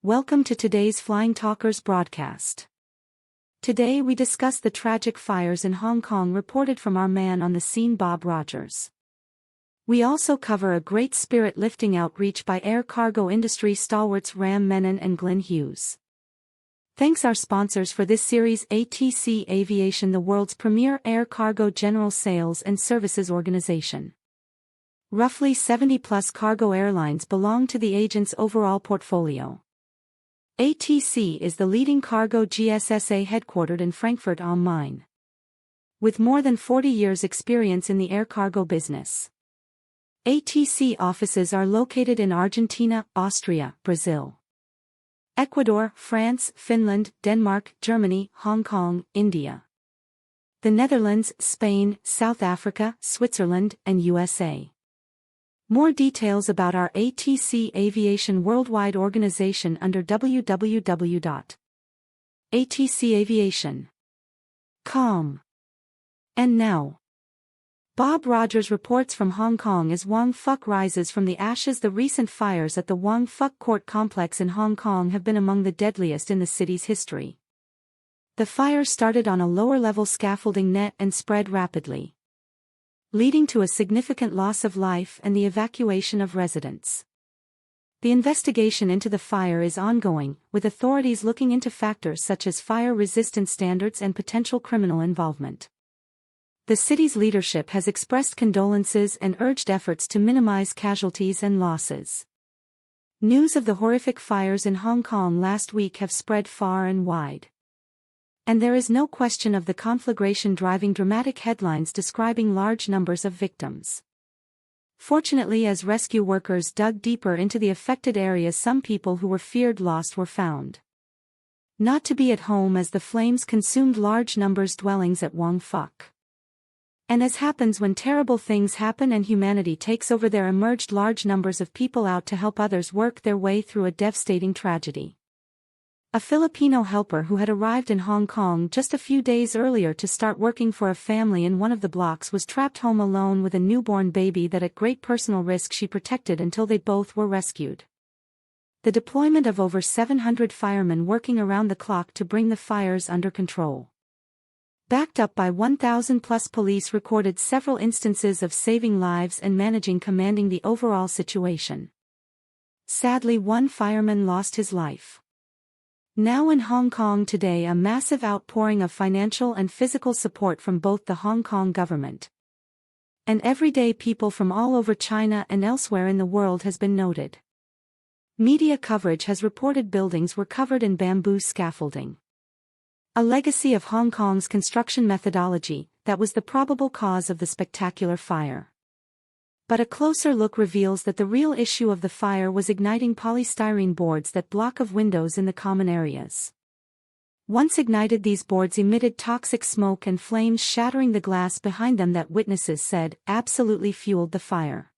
Welcome to today's Flying Talkers broadcast. Today we discuss the tragic fires in Hong Kong reported from our man on the scene, Bob Rogers. We also cover a great spirit lifting outreach by air cargo industry stalwarts Ram Menen and Glyn Hughes. Thanks our sponsors for this series: ATC Aviation, the world's premier air cargo general sales and services organization. Roughly 70+ cargo airlines belong to the agent's overall portfolio. ATC is the leading cargo GSSA headquartered in Frankfurt am Main. With more than 40 years' experience in the air cargo business. ATC offices are located in Argentina, Austria, Brazil, Ecuador, France, Finland, Denmark, Germany, Hong Kong, India, the Netherlands, Spain, South Africa, Switzerland, and USA. More details about our ATC Aviation Worldwide organization under www.atcaviation.com. And now, Bob Rogers reports from Hong Kong as Wong Fuk rises from the ashes. The recent fires at the Wong Fuk Court complex in Hong Kong have been among the deadliest in the city's history. The fire started on a lower-level scaffolding net and spread rapidly, leading to a significant loss of life and the evacuation of residents. The investigation into the fire is ongoing, with authorities looking into factors such as fire resistance standards and potential criminal involvement. The city's leadership has expressed condolences and urged efforts to minimize casualties and losses. News of the horrific fires in Hong Kong last week have spread far and wide. And there is no question of the conflagration driving dramatic headlines describing large numbers of victims. Fortunately, as rescue workers dug deeper into the affected areas, some people who were feared lost were found not to be at home as the flames consumed large numbers dwellings at Wong Fuk. And as happens when terrible things happen and humanity takes over, there emerged large numbers of people out to help others work their way through a devastating tragedy. A Filipino helper who had arrived in Hong Kong just a few days earlier to start working for a family in one of the blocks was trapped home alone with a newborn baby that at great personal risk she protected until they both were rescued. The deployment of over 700 firemen working around the clock to bring the fires under control, backed up by 1,000+ police, recorded several instances of saving lives and commanding the overall situation. Sadly, one fireman lost his life. Now in Hong Kong today, a massive outpouring of financial and physical support from both the Hong Kong government and everyday people from all over China and elsewhere in the world has been noted. Media coverage has reported buildings were covered in bamboo scaffolding, a legacy of Hong Kong's construction methodology that was the probable cause of the spectacular fire. But a closer look reveals that the real issue of the fire was igniting polystyrene boards that block of windows in the common areas. Once ignited, these boards emitted toxic smoke and flames, shattering the glass behind them that witnesses said absolutely fueled the fire.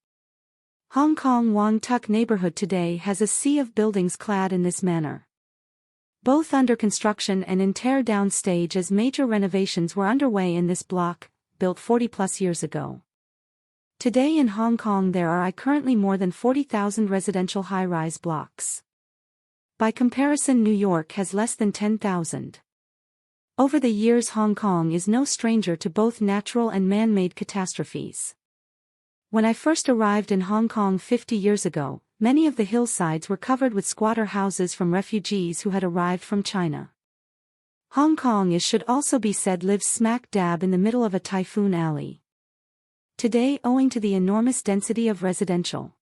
Hong Kong Wong Tuk neighborhood today has a sea of buildings clad in this manner, both under construction and in tear-down stage, as major renovations were underway in this block, built 40+ years ago. Today in Hong Kong there are currently more than 40,000 residential high-rise blocks. By comparison, New York has less than 10,000. Over the years, Hong Kong is no stranger to both natural and man-made catastrophes. When I first arrived in Hong Kong 50 years ago, many of the hillsides were covered with squatter houses from refugees who had arrived from China. Hong Kong, it should also be said, lives smack dab in the middle of a typhoon alley. Today, owing to the enormous density of residential,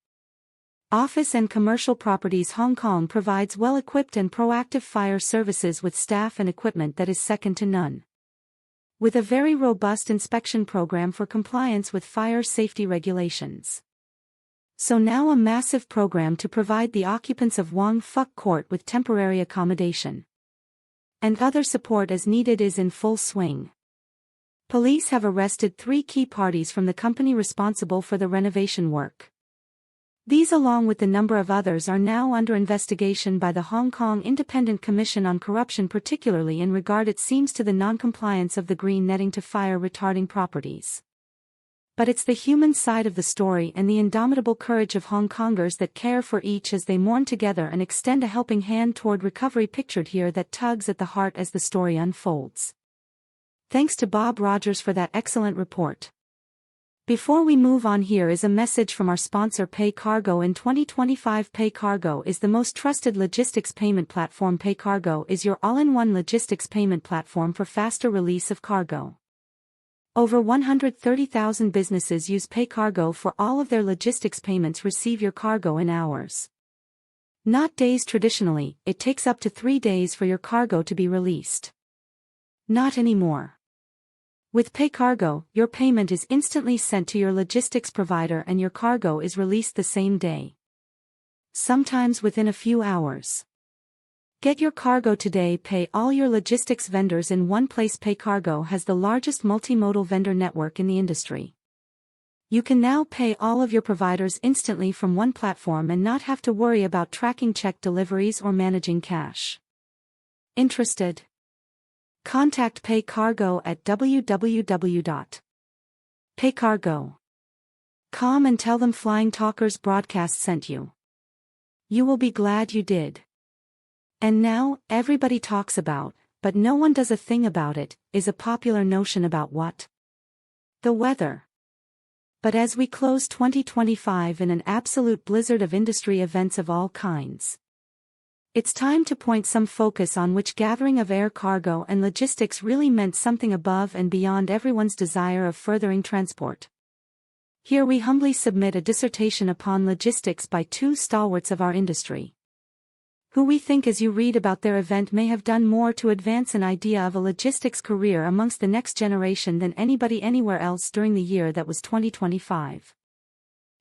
office and commercial properties, Hong Kong provides well-equipped and proactive fire services with staff and equipment that is second to none, with a very robust inspection program for compliance with fire safety regulations. So now a massive program to provide the occupants of Wong Fuk Court with temporary accommodation and other support as needed is in full swing. Police have arrested 3 key parties from the company responsible for the renovation work. These, along with the number of others, are now under investigation by the Hong Kong Independent Commission on Corruption, particularly in regard, it seems, to the non-compliance of the green netting to fire-retarding properties. But it's the human side of the story and the indomitable courage of Hong Kongers that care for each as they mourn together and extend a helping hand toward recovery pictured here that tugs at the heart as the story unfolds. Thanks to Bob Rogers for that excellent report. Before we move on, here is a message from our sponsor PayCargo. In 2025, PayCargo is the most trusted logistics payment platform. PayCargo is your all-in-one logistics payment platform for faster release of cargo. Over 130,000 businesses use PayCargo for all of their logistics payments. Receive your cargo in hours, not days. Traditionally, it takes up to 3 days for your cargo to be released. Not anymore. With PayCargo, your payment is instantly sent to your logistics provider and your cargo is released the same day, sometimes within a few hours. Get your cargo today. Pay all your logistics vendors in one place. PayCargo has the largest multimodal vendor network in the industry. You can now pay all of your providers instantly from one platform and not have to worry about tracking check deliveries or managing cash. Interested? Contact PayCargo at www.paycargo.com and tell them Flying Talkers Broadcast sent you. You will be glad you did. And now, everybody talks about, but no one does a thing about it, is a popular notion about what? The weather. But as we close 2025 in an absolute blizzard of industry events of all kinds, it's time to point some focus on which gathering of air cargo and logistics really meant something above and beyond everyone's desire of furthering transport. Here we humbly submit a dissertation upon logistics by two stalwarts of our industry, who we think as you read about their event may have done more to advance an idea of a logistics career amongst the next generation than anybody anywhere else during the year that was 2025.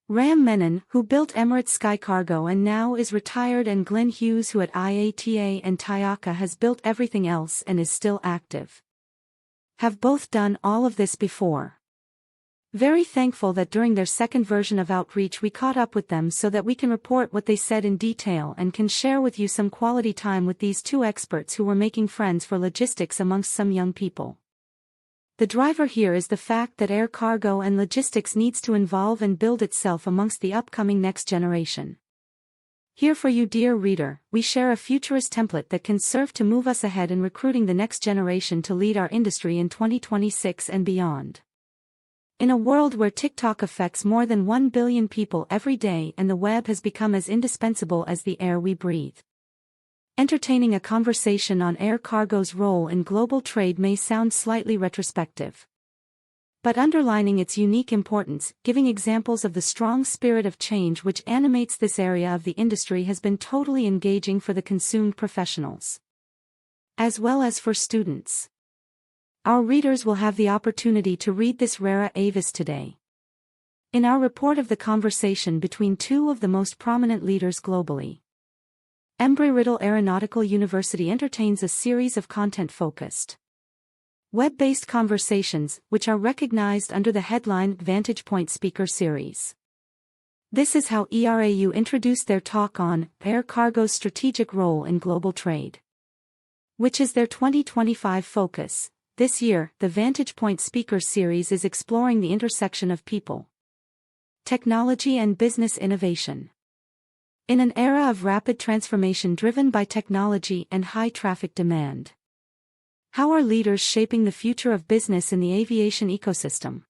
Ram Menen, who built Emirates SkyCargo and now is retired, and Glyn Hughes, who at IATA and TIACA has built everything else and is still active, have both done all of this before. Very thankful that during their second version of Outreach we caught up with them so that we can report what they said in detail and can share with you some quality time with these two experts who were making friends for logistics amongst some young people. The driver here is the fact that air cargo and logistics needs to evolve and build itself amongst the upcoming next generation. Here for you, dear reader, we share a futurist template that can serve to move us ahead in recruiting the next generation to lead our industry in 2026 and beyond. In a world where TikTok affects more than 1 billion people every day and the web has become as indispensable as the air we breathe, entertaining a conversation on air cargo's role in global trade may sound slightly retrospective, but underlining its unique importance, giving examples of the strong spirit of change which animates this area of the industry, has been totally engaging for the consumed professionals, as well as for students. Our readers will have the opportunity to read this rara avis today. In our report of the conversation between two of the most prominent leaders globally, Embry-Riddle Aeronautical University entertains a series of content-focused, web-based conversations, which are recognized under the headline Vantage Point Speaker Series. This is how ERAU introduced their talk on Air Cargo's Strategic Role in Global Trade, which is their 2025 focus. This year, the Vantage Point Speaker Series is exploring the intersection of people, technology and business innovation. In an era of rapid transformation driven by technology and high traffic demand, how are leaders shaping the future of business in the aviation ecosystem?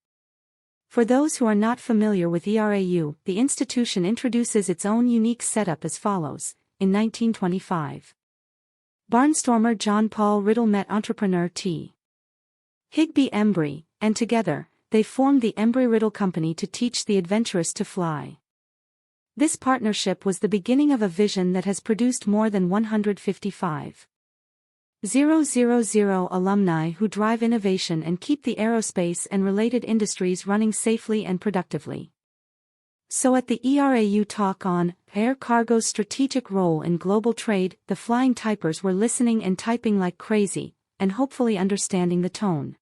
For those who are not familiar with ERAU, the institution introduces its own unique setup as follows. In 1925, barnstormer John Paul Riddle met entrepreneur T. Higby Embry, and together, they formed the Embry-Riddle Company to teach the adventurous to fly. This partnership was the beginning of a vision that has produced more than 155,000 alumni who drive innovation and keep the aerospace and related industries running safely and productively. So at the ERAU talk on Air Cargo's Strategic Role in Global Trade, the flying typers were listening and typing like crazy, and hopefully understanding the tone,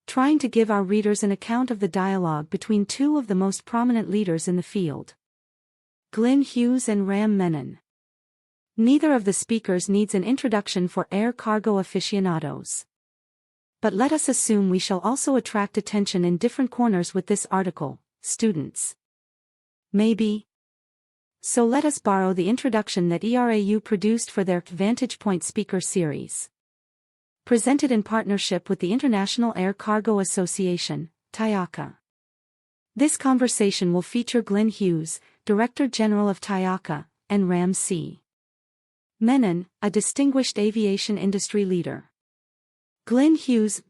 trying to give our readers an account of the dialogue between two of the most prominent leaders in the field, Glyn Hughes and Ram Menen. Neither of the speakers needs an introduction for air cargo aficionados. But let us assume we shall also attract attention in different corners with this article, students. Maybe. So let us borrow the introduction that ERAU produced for their Vantage Point Speaker Series. Presented in partnership with the International Air Cargo Association, TIACA. This conversation will feature Glyn Hughes, Director General of TIACA, and Ram Menen, a distinguished aviation industry leader. Glyn Hughes,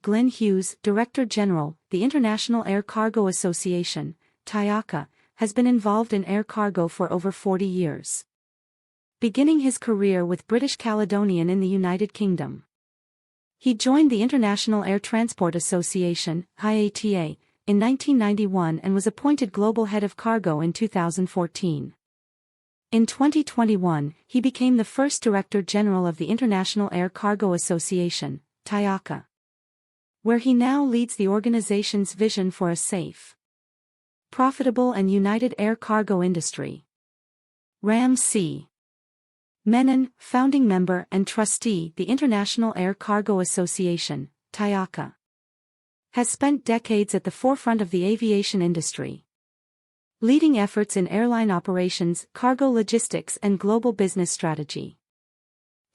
Director General, the International Air Cargo Association, TIACA, has been involved in air cargo for over 40 years. Beginning his career with British Caledonian in the United Kingdom. He joined the International Air Transport Association, IATA, in 1991 and was appointed Global Head of Cargo in 2014. In 2021, he became the first Director General of the International Air Cargo Association, TIACA, where he now leads the organization's vision for a safe, profitable and united air cargo industry. Ram Menen, founding member and trustee, the International Air Cargo Association, TIACA, has spent decades at the forefront of the aviation industry, leading efforts in airline operations, cargo logistics and global business strategy.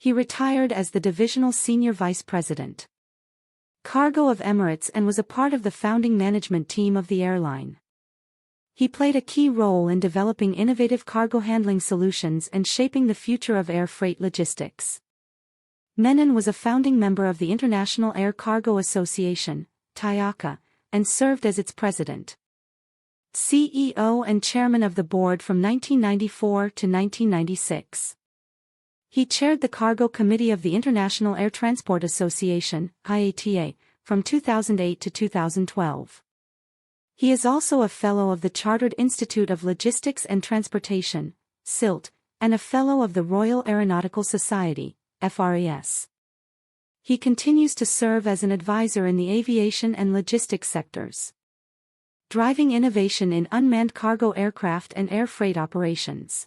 He retired as the Divisional Senior Vice President, Cargo of Emirates and was a part of the founding management team of the airline. He played a key role in developing innovative cargo handling solutions and shaping the future of air freight logistics. Menen was a founding member of the International Air Cargo Association, TIACA, and served as its president, CEO and chairman of the board from 1994 to 1996. He chaired the Cargo Committee of the International Air Transport Association, IATA, from 2008 to 2012. He is also a Fellow of the Chartered Institute of Logistics and Transportation, CILT, and a Fellow of the Royal Aeronautical Society, FRAS. He continues to serve as an advisor in the aviation and logistics sectors, driving innovation in unmanned cargo aircraft and air freight operations.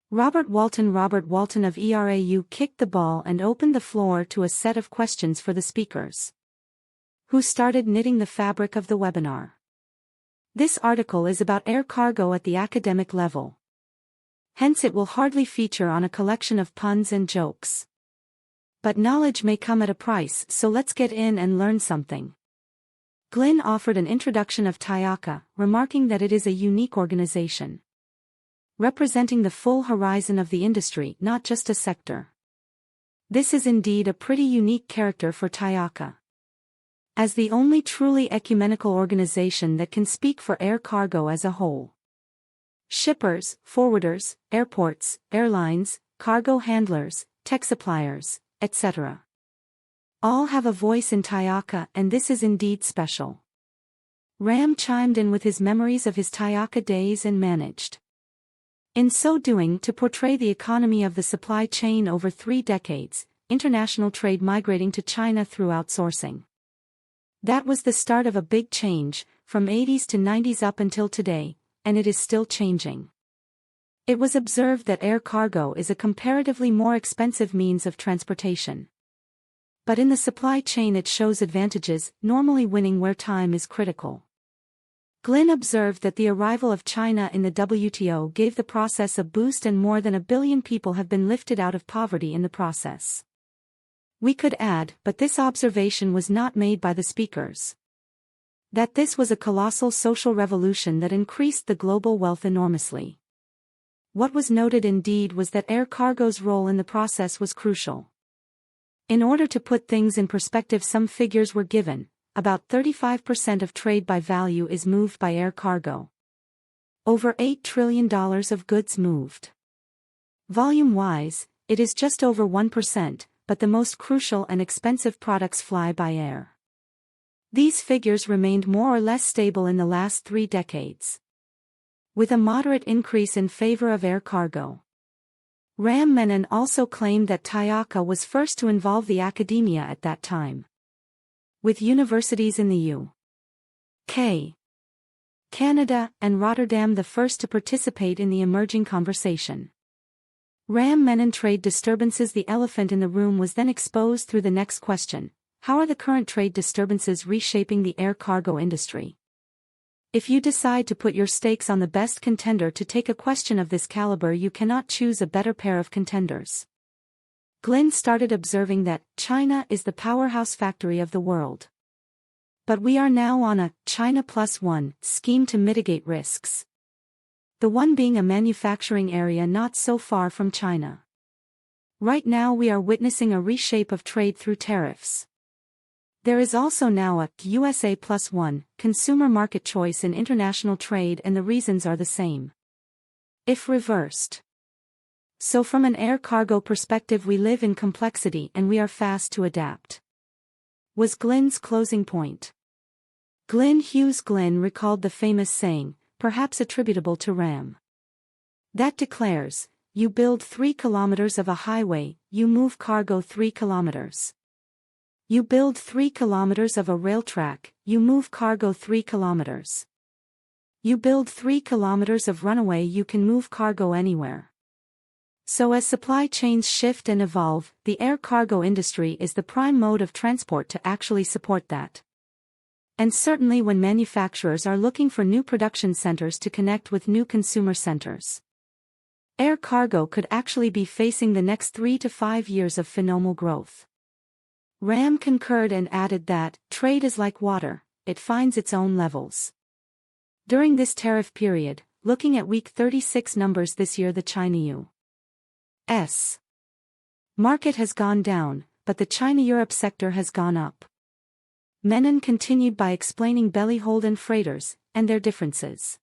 Robert Walton of ERAU kicked the ball and opened the floor to a set of questions for the speakers, who started knitting the fabric of the webinar. This article is about air cargo at the academic level. Hence it will hardly feature on a collection of puns and jokes. But knowledge may come at a price, so let's get in and learn something. Glyn offered an introduction of TIACA, remarking that it is a unique organization, representing the full horizon of the industry, not just a sector. This is indeed a pretty unique character for TIACA, as the only truly ecumenical organization that can speak for air cargo as a whole. Shippers, forwarders, airports, airlines, cargo handlers, tech suppliers, etc. all have a voice in TIACA, and this is indeed special. Ram chimed in with his memories of his TIACA days and managed, in so doing, to portray the economy of the supply chain over 3 decades, international trade migrating to China through outsourcing. That was the start of a big change, from 80s to 90s up until today, and it is still changing. It was observed that air cargo is a comparatively more expensive means of transportation. But in the supply chain it shows advantages, normally winning where time is critical. Glyn observed that the arrival of China in the WTO gave the process a boost and more than 1 billion people have been lifted out of poverty in the process. We could add, but this observation was not made by the speakers, that this was a colossal social revolution that increased the global wealth enormously. What was noted indeed was that air cargo's role in the process was crucial. In order to put things in perspective, some figures were given. About 35% of trade by value is moved by air cargo. Over $8 trillion of goods moved. Volume-wise, it is just over 1%, but the most crucial and expensive products fly by air. These figures remained more or less stable in the last 3 decades, with a moderate increase in favor of air cargo. Ram Menen also claimed that TIACA was first to involve the academia at that time, with universities in the UK, Canada, and Rotterdam the first to participate in the emerging conversation. Ram Menen trade disturbances. The elephant in the room was then exposed through the next question: how are the current trade disturbances reshaping the air cargo industry? If you decide to put your stakes on the best contender to take a question of this caliber, you cannot choose a better pair of contenders. Glyn started observing that China is the powerhouse factory of the world. But we are now on a China plus one scheme to mitigate risks. The one being a manufacturing area not so far from China. Right now we are witnessing a reshape of trade through tariffs. There is also now a USA plus one consumer market choice in international trade, and the reasons are the same. If reversed. So from an air cargo perspective, we live in complexity and we are fast to adapt. Was Glyn's closing point. Glyn Hughes recalled the famous saying, perhaps attributable to Ram, that declares, you build 3 kilometers of a highway, you move cargo 3 kilometers. You build 3 kilometers of a rail track, you move cargo 3 kilometers. You build 3 kilometers of runway, you can move cargo anywhere. So as supply chains shift and evolve, the air cargo industry is the prime mode of transport to actually support that. And certainly when manufacturers are looking for new production centers to connect with new consumer centers. Air cargo could actually be facing the next 3 to 5 years of phenomenal growth. Ram concurred and added that, trade is like water, it finds its own levels. During this tariff period, looking at week 36 numbers this year, the China U.S. market has gone down, but the China-Europe sector has gone up. Menen continued by explaining bellyhold and freighters, and their differences.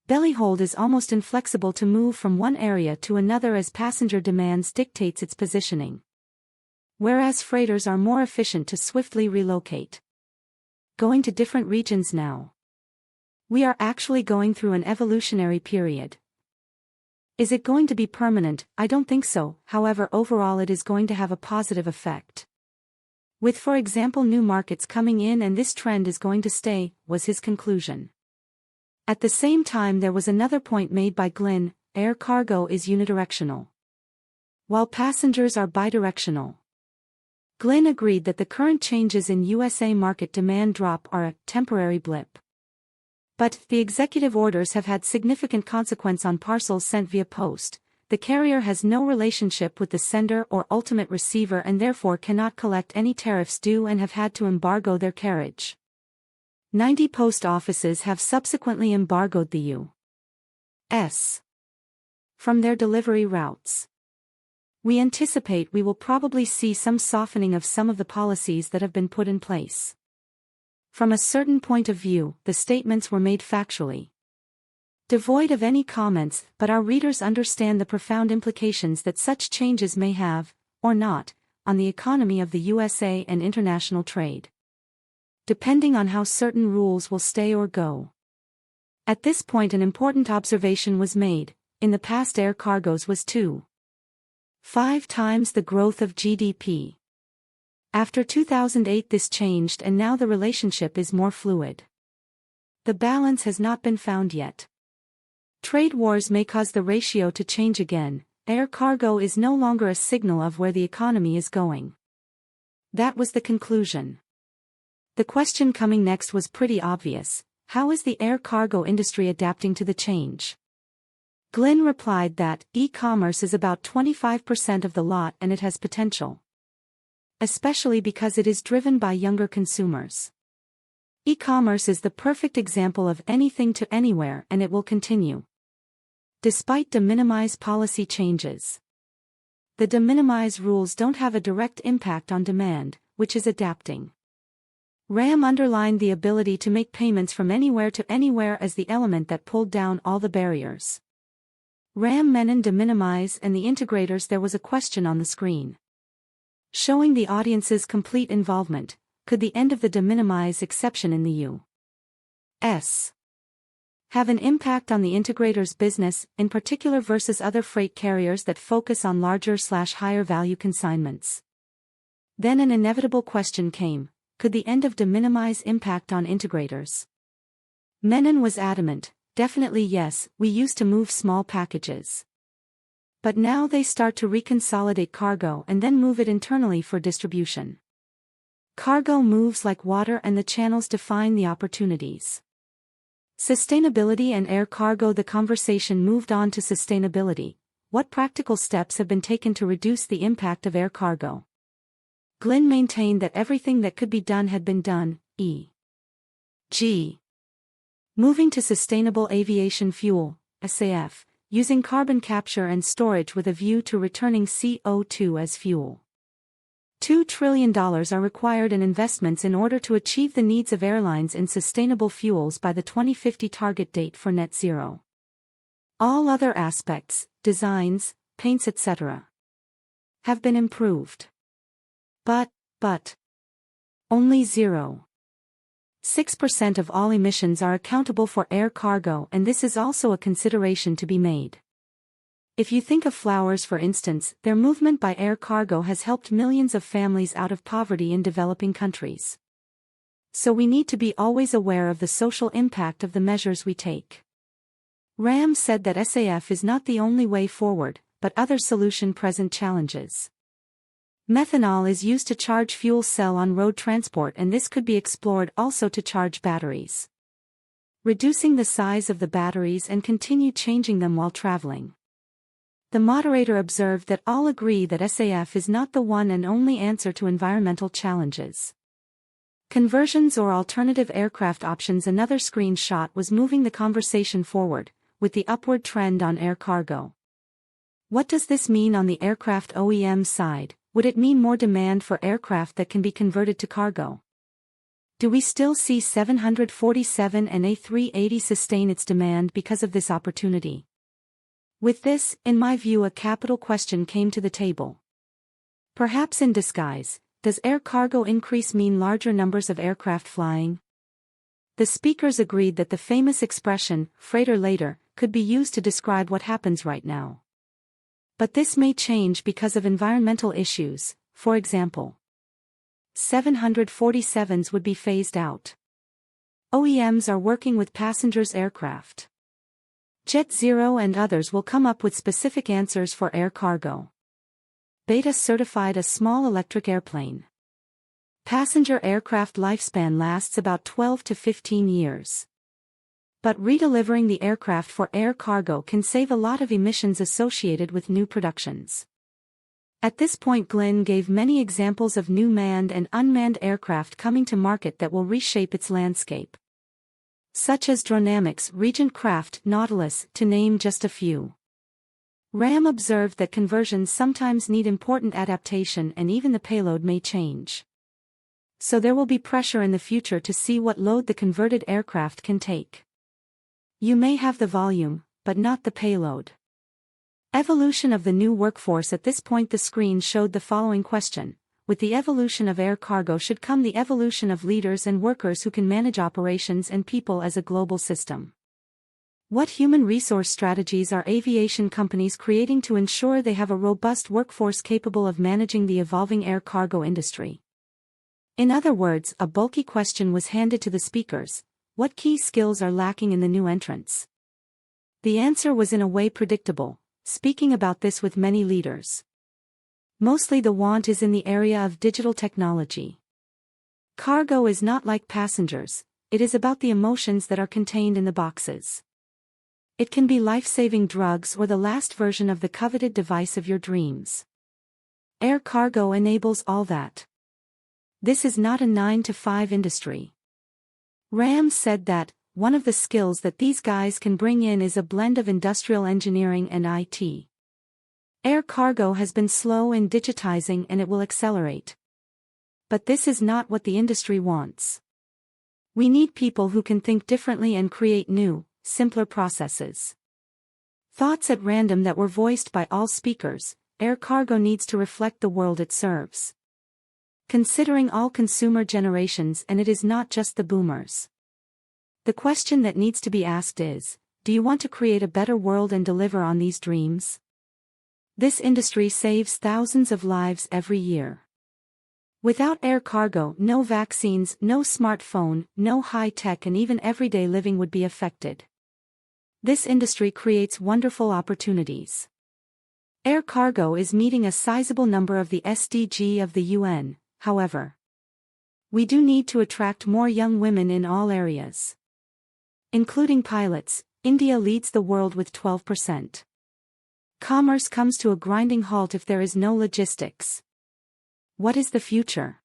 Bellyhold is almost inflexible to move from one area to another as passenger demands dictates its positioning. Whereas freighters are more efficient to swiftly relocate. Going to different regions now. We are actually going through an evolutionary period. Is it going to be permanent? I don't think so, however overall it is going to have a positive effect. With for example new markets coming in, and this trend is going to stay, was his conclusion. At the same time there was another point made by Glyn, air cargo is unidirectional, while passengers are bidirectional. Glyn agreed that the current changes in USA market demand drop are a temporary blip. But the executive orders have had significant consequence on parcels sent via post. The carrier has no relationship with the sender or ultimate receiver and therefore cannot collect any tariffs due and have had to embargo their carriage. 90 post offices have subsequently embargoed the U.S. from their delivery routes. We anticipate we will probably see some softening of some of the policies that have been put in place. From a certain point of view, the statements were made factually devoid of any comments, but our readers understand the profound implications that such changes may have, or not, on the economy of the USA and international trade. Depending on how certain rules will stay or go. At this point an important observation was made. In the past air cargoes was 2.5 times the growth of GDP. After 2008 this changed and now the relationship is more fluid. The balance has not been found yet. Trade wars may cause the ratio to change again. Air cargo is no longer a signal of where the economy is going. That was the conclusion. The question coming next was pretty obvious. How is the air cargo industry adapting to the change? Glyn replied that e-commerce is about 25% of the lot and it has potential. Especially because it is driven by younger consumers. E-commerce is the perfect example of anything to anywhere and it will continue. Despite de minimis policy changes. The de minimis rules don't have a direct impact on demand, which is adapting. Ram underlined the ability to make payments from anywhere to anywhere as the element that pulled down all the barriers. Ram Menen de minimis and the integrators. There was a question on the screen. Showing the audience's complete involvement, could the end of the de minimis exception in the U.S. have an impact on the integrators' business, in particular versus other freight carriers that focus on larger/higher value consignments? Then an inevitable question came. Could the end of de minimis impact on integrators? Menen was adamant, definitely yes, we used to move small packages. But now they start to reconsolidate cargo and then move it internally for distribution. Cargo moves like water and the channels define the opportunities. Sustainability and air cargo. The conversation moved on to sustainability. What practical steps have been taken to reduce the impact of air cargo? Glyn maintained that everything that could be done had been done, e.g. moving to sustainable aviation fuel, SAF, using carbon capture and storage with a view to returning CO2 as fuel. $2 trillion are required in investments in order to achieve the needs of airlines in sustainable fuels by the 2050 target date for net zero. All other aspects, designs, paints etc. have been improved. But, only 0.6% of all emissions are accountable for air cargo, and this is also a consideration to be made. If you think of flowers for instance, their movement by air cargo has helped millions of families out of poverty in developing countries. So we need to be always aware of the social impact of the measures we take. Ram said that SAF is not the only way forward, but other solution present challenges. Methanol is used to charge fuel cell on road transport, and this could be explored also to charge batteries. Reducing the size of the batteries and continue changing them while traveling. The moderator observed that all agree that SAF is not the one and only answer to environmental challenges. Conversions or alternative aircraft options. Another screenshot was moving the conversation forward, with the upward trend on air cargo. What does this mean on the aircraft OEM side? Would it mean more demand for aircraft that can be converted to cargo? Do we still see 747 and A380 sustain its demand because of this opportunity? With this, in my view, a capital question came to the table. Perhaps in disguise, does air cargo increase mean larger numbers of aircraft flying? The speakers agreed that the famous expression, freighter later, could be used to describe what happens right now. But this may change because of environmental issues. For example, 747s would be phased out. OEMs are working with passengers aircraft. Jet Zero and others will come up with specific answers for air cargo. Beta certified a small electric airplane. Passenger aircraft lifespan lasts about 12 to 15 years. But redelivering the aircraft for air cargo can save a lot of emissions associated with new productions. At this point, Glyn gave many examples of new manned and unmanned aircraft coming to market that will reshape its landscape. Such as Dronamics, Regent Craft, Nautilus, to name just a few. Ram observed that conversions sometimes need important adaptation and even the payload may change. So there will be pressure in the future to see what load the converted aircraft can take. You may have the volume, but not the payload. Evolution of the new workforce. At this point the screen showed the following question. With the evolution of air cargo should come the evolution of leaders and workers who can manage operations and people as a global system. What human resource strategies are aviation companies creating to ensure they have a robust workforce capable of managing the evolving air cargo industry? In other words, a bulky question was handed to the speakers. What key skills are lacking in the new entrants? The answer was in a way predictable, speaking about this with many leaders. Mostly the want is in the area of digital technology. Cargo is not like passengers, it is about the emotions that are contained in the boxes. It can be life-saving drugs or the last version of the coveted device of your dreams. Air cargo enables all that. This is not a 9-to-5 industry. Ram said that, one of the skills that these guys can bring in is a blend of industrial engineering and IT. Air cargo has been slow in digitizing and it will accelerate. But this is not what the industry wants. We need people who can think differently and create new, simpler processes. Thoughts at random that were voiced by all speakers. Air cargo needs to reflect the world it serves. Considering all consumer generations, and it is not just the boomers. The question that needs to be asked is, do you want to create a better world and deliver on these dreams? This industry saves thousands of lives every year. Without air cargo, no vaccines, no smartphone, no high-tech, and even everyday living would be affected. This industry creates wonderful opportunities. Air cargo is meeting a sizable number of the SDG of the UN, however. We do need to attract more young women in all areas. Including pilots, India leads the world with 12%. Commerce comes to a grinding halt if there is no logistics. What is the future?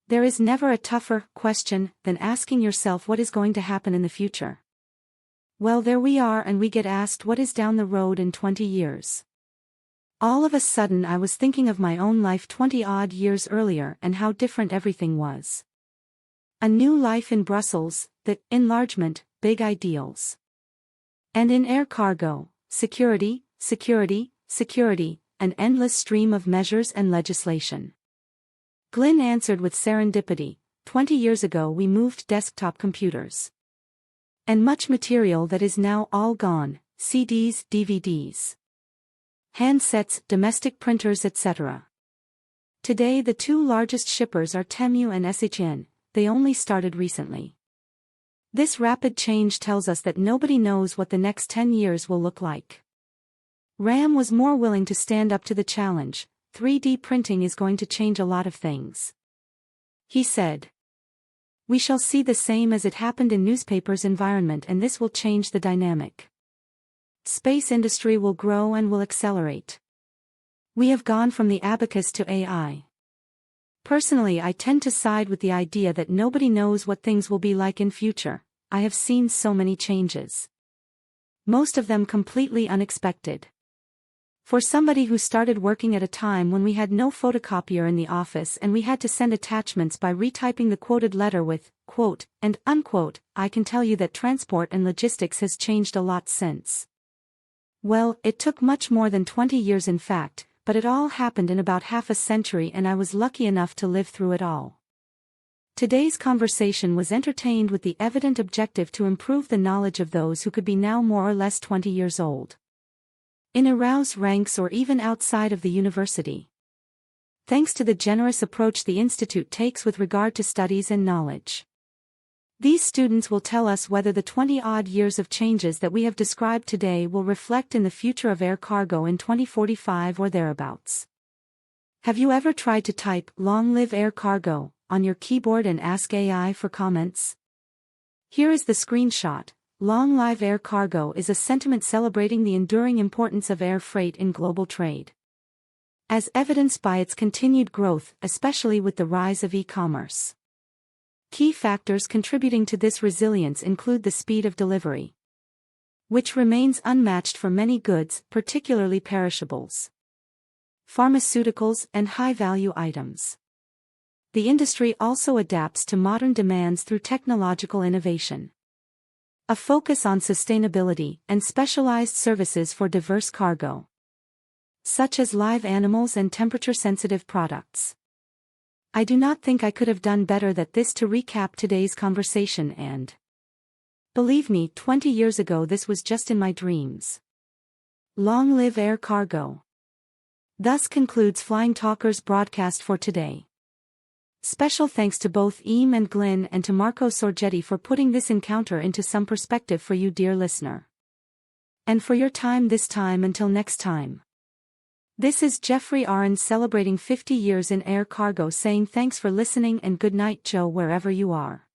There is never a tougher question than asking yourself what is going to happen in the future. Well, there we are, and we get asked what is down the road in 20 years. All of a sudden I was thinking of my own life 20-odd years earlier and how different everything was. A new life in Brussels, the enlargement, big ideals. And in air cargo, security, security, security, an endless stream of measures and legislation. Glyn answered with serendipity, 20 years ago we moved desktop computers. And much material that is now all gone, CDs, DVDs. Handsets, domestic printers, etc. Today the two largest shippers are Temu and SHN, they only started recently. This rapid change tells us that nobody knows what the next 10 years will look like. Ram was more willing to stand up to the challenge. 3D printing is going to change a lot of things. He said, "We shall see the same as it happened in newspapers environment, and this will change the dynamic. Space industry will grow and will accelerate. We have gone from the abacus to AI. Personally, I tend to side with the idea that nobody knows what things will be like in future. I have seen so many changes. Most of them completely unexpected. For somebody who started working at a time when we had no photocopier in the office and we had to send attachments by retyping the quoted letter with, quote, and unquote, I can tell you that transport and logistics has changed a lot since. Well, it took much more than 20 years in fact, but it all happened in about half a century and I was lucky enough to live through it all." Today's conversation was entertained with the evident objective to improve the knowledge of those who could be now more or less 20 years old. In arouse ranks or even outside of the university. Thanks to the generous approach the Institute takes with regard to studies and knowledge. These students will tell us whether the 20-odd years of changes that we have described today will reflect in the future of air cargo in 2045 or thereabouts. Have you ever tried to type "Long live air cargo" on your keyboard and ask AI for comments? Here is the screenshot. Long live air cargo is a sentiment celebrating the enduring importance of air freight in global trade. As evidenced by its continued growth, especially with the rise of e-commerce. Key factors contributing to this resilience include the speed of delivery, which remains unmatched for many goods, particularly perishables, pharmaceuticals, and high-value items. The industry also adapts to modern demands through technological innovation, a focus on sustainability, and specialized services for diverse cargo, such as live animals and temperature-sensitive products. I do not think I could have done better than this to recap today's conversation, and believe me, 20 years ago this was just in my dreams. Long live air cargo. Thus concludes Flying Talkers broadcast for today. Special thanks to both Eam and Glyn and to Marco Sorgetti for putting this encounter into some perspective for you, dear listener. And for your time this time. Until next time. This is Jeffrey Arons celebrating 50 years in air cargo saying thanks for listening and good night, Joe, wherever you are.